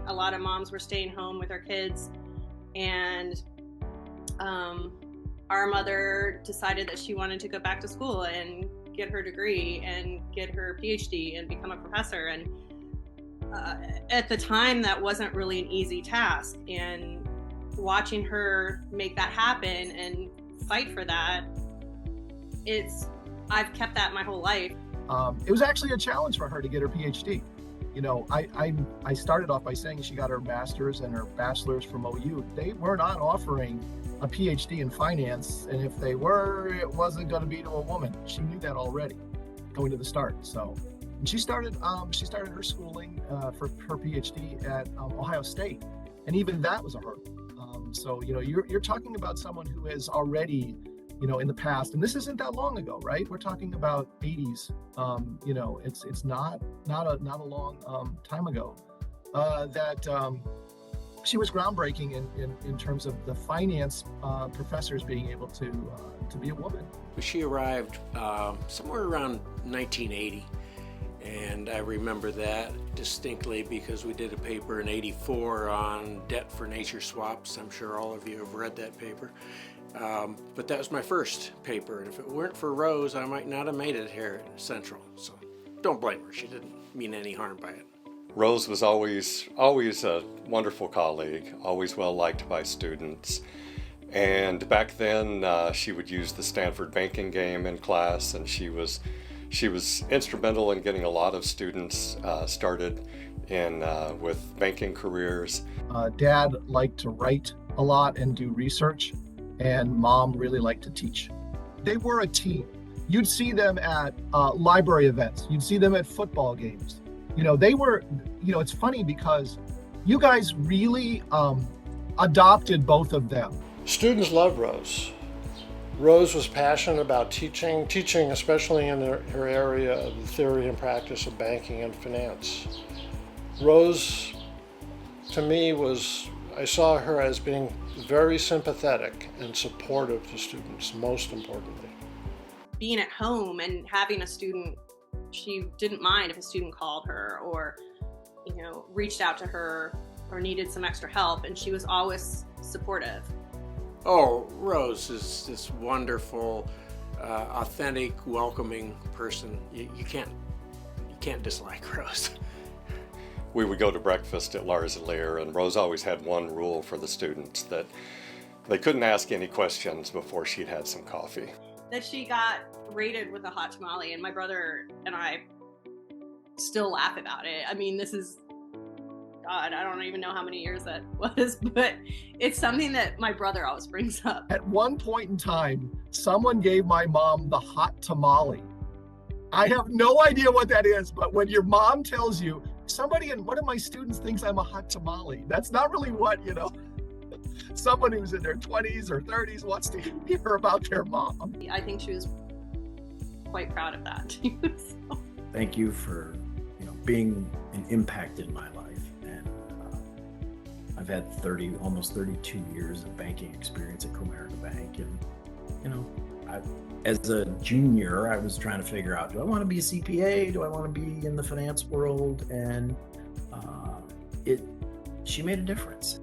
A lot of moms were staying home with their kids, and our mother decided that she wanted to go back to school and get her degree and get her PhD and become a professor. And at the time, that wasn't really an easy task. And watching her make that happen and fight for that, I've kept that my whole life. It was actually a challenge for her to get her PhD. You know, I started off by saying she got her master's and her bachelor's from OU. They were not offering a PhD in finance, and if they were, it wasn't going to be to a woman. She knew that already going to the start. So, and she started her schooling for her PhD at Ohio State, and even that was a hurdle. So, you know, you're talking about someone who has already, you know, in the past, and this isn't that long ago, right? We're talking about 80s. You know, it's not a long time ago that she was groundbreaking in terms of the finance professors being able to be a woman. She arrived somewhere around 1980, and I remember that distinctly because we did a paper in '84 on debt for nature swaps. I'm sure all of you have read that paper. But that was my first paper, and if it weren't for Rose, I might not have made it here at Central. So don't blame her. She didn't mean any harm by it. Rose was always a wonderful colleague, always well liked by students. And back then, she would use the Stanford banking game in class, and she was instrumental in getting a lot of students started in with banking careers. Dad liked to write a lot and do research, and Mom really liked to teach. They were a team. You'd see them at library events. You'd see them at football games. You know, they were, you know, it's funny because you guys really adopted both of them. Students loved Rose. Rose was passionate about teaching especially in her area of the theory and practice of banking and finance. Rose, to me, I saw her as being very sympathetic and supportive to students, most importantly. Being at home and having a student, she didn't mind if a student called her or, you know, reached out to her or needed some extra help, and she was always supportive. Oh, Rose is this wonderful, authentic, welcoming person. You can't dislike Rose. We would go to breakfast at Lars and Lear, and Rose always had one rule for the students, that they couldn't ask any questions before she'd had some coffee. That she got rated with a hot tamale, and my brother and I still laugh about it. I mean, this is, God, I don't even know how many years that was, but it's something that my brother always brings up. At one point in time, someone gave my mom the hot tamale. I have no idea what that is, but when your mom tells you, somebody in one of my students thinks I'm a hot tamale, that's not really what, you know, someone who's in their 20s or 30s wants to hear about their mom. I think she was quite proud of that. So. Thank you for, you know, being an impact in my life. And I've had almost 32 years of banking experience at Comerica Bank. And, you know, as a junior, I was trying to figure out, do I want to be a CPA? Do I want to be in the finance world? And she made a difference.